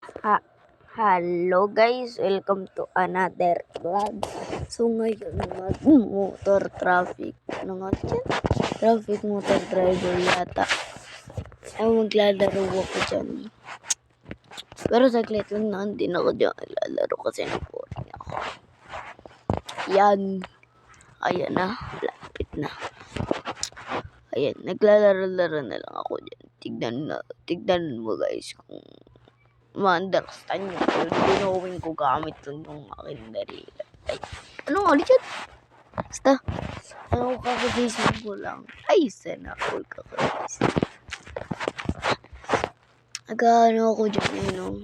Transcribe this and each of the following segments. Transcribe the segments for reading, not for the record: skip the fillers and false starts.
Ha Hello guys, welcome to another vlog. So ngayon, mag-motor traffic. Ano nga dyan? Traffic motor driver yata. Ay, maglalaro ako dyan. Pero saglit lang na, hindi na ako dyan lalaro kasi na-boring ako. Yan. Ayan na, lapit na. Ayan, naglalaro-laro na lang ako dyan. Tignan mo guys kung ma-understand nyo. Ginawin ko gamit lang yung aking darila. Ay, ano nga ulit yan? Basta, ano ko kakagising ko lang. Ay, sana all kakagising. Nag-ano ako dyan, ano.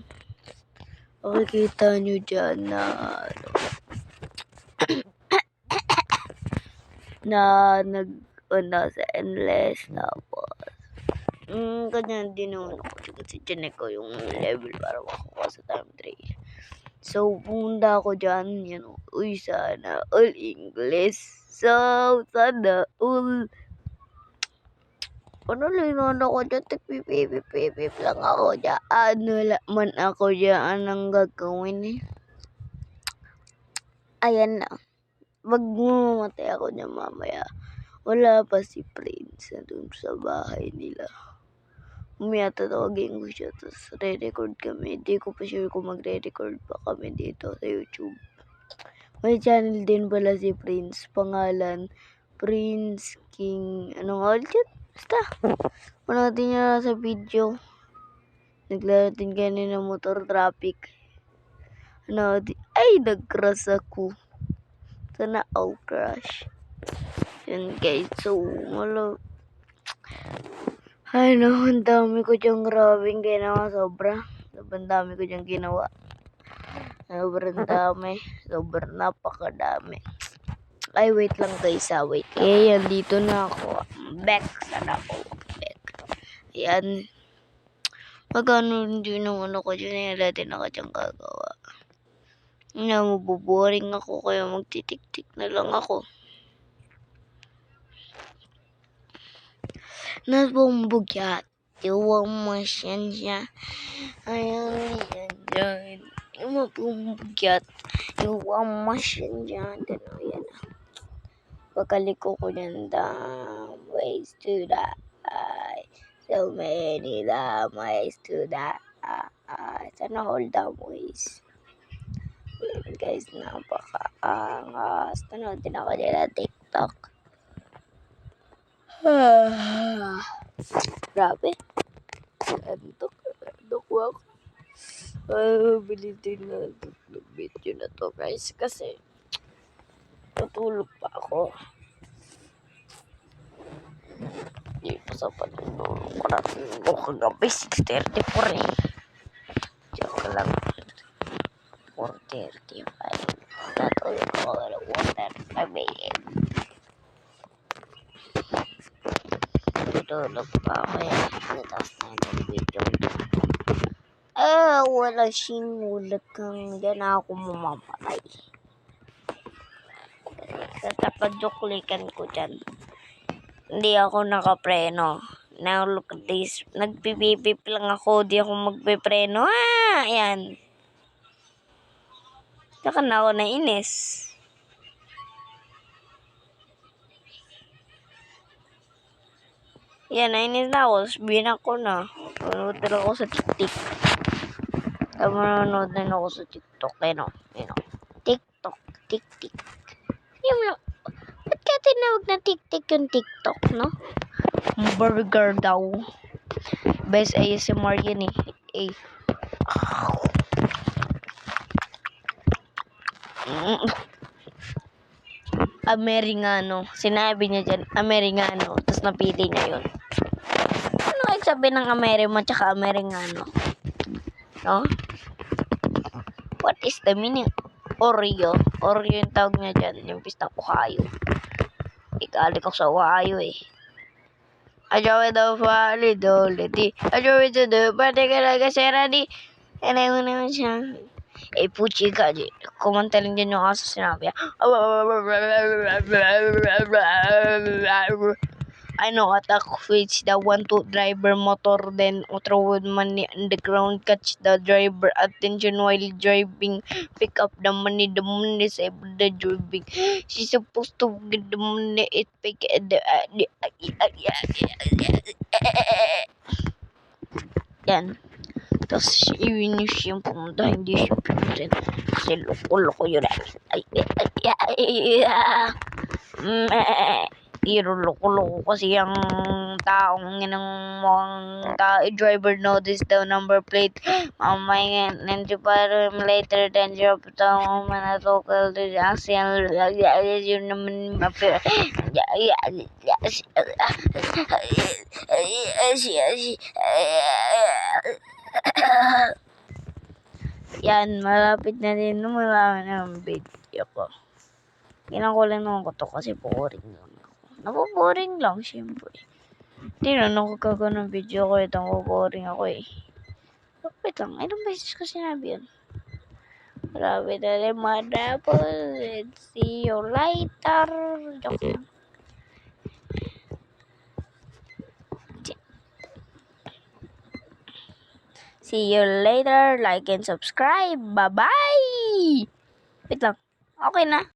Makikita nyo dyan na, ano, nasa endless, tapos, ganyan din naman ako dyan kasi dyan ko yung level para makuha sa time trail. So, pumunta ako dyan, uy, sana all English. So, sana all, ano lang ako dyan, pipip lang ako dyan. Wala man ako dyan ang gagawin eh. Ayan na, magmamatay ako dyan mamaya. Wala pa si Prince na dun sa bahay nila. Umaya tatawagin ko siya, tapos re-record kami. Hindi ko pa sure kung magre-record pa kami dito sa YouTube. May channel din pala si Prince, pangalan Prince King, ano nga ulit yun? Basta, manoodin niya sa video. Naglaro din kanina motor traffic. Ay, nag-crash ako. Sana all crash. Yan guys, so, ang dami ko diyang grabing ginawa, sobrang dami ko diyang ginawa. Sobrang dami, sobrang napakadami. Ay, wait lang guys, wait. Yan, dito na ako. Back, sana ako. Back. Yan. Magkano hindi naman ako dyan, natin ako dyan gagawa. Mabuboring ako, kaya magtitik-tik na lang ako. Nasbumbugyat. Iwang masyan siya. Ayan, yan. Mabumbugyat. Iwang masyan dyan. Yan. Pagkaliko ko yan, dumb ways to die. So many dumb ways to die. Sana all dumb ways. Yan guys, napaka-angas. Tanood din ako nila TikTok. Grabe. Antok ako. Bilitin na ng video na to guys kasi matulog pa ako. Hindi pa sa patulog ko natin ko kagabi 6:34 eh. Joke lang. 4:35. Natulog ako ng 1:35 a.m. Tutulog pa ako eh. Nataas na yung video. Wala sinulat kang dyan ako mamamatay. Tatapaduklikan ko dyan. Hindi ako nakapreno. Now look at this. Nagpipipip lang ako. Di ako magpipreno. Ayan. Saka na ako nainis. Yan, nainis na ako. Sabihin ako na. Manood na ako sa TikTok. Manood na ako sa TikTok. TikTok. TikTok. Ba't kaya tinawag na TikTok yung TikTok, no? Burger daw. Best ASMR yun eh. Ameringano. Sinabi niya dyan, Ameringano. Tapos napili niya yun. Ano kayo sabi ng Amerimo tsaka Ameringano? No? What is the meaning? Oreo. Oreo yung tawag niya dyan. Yung pistang Ohio. Ikalik ako sa Ohio eh. Ajawe daw fali doleti. Ajawe to do. Pati ka nagasera di. Kaya mo naman siya. Puchi ka di. Kumanta lang dyan yung aso sinabi. attack which the one-two driver motor then throw money on the ground, catch the driver attention while driving, pick up the money save the driving. She's supposed to get the money, it pick the yan. Tapos i-finish yung pumunta, hindi siya pinutin. Kasi loko-loko yun. Loko-loko kasi ang taong inang driver noticed the number plate. Mamaya and para later than drop down manatokal to the accident. Yun naman mapira. Yan, malapit na din. Marami ng video ko. Kinakulang naman ko to kasi boring lang ako. Naboboring lang, syempre. Hindi na nakagawa ng video ko. Itong boring ako eh. Wait lang, ilang beses ko sinabi yun? Grabe na rin mga double. See you later. Joke lang. See you later. Like and subscribe. Bye-bye. Wait lang. Okay na.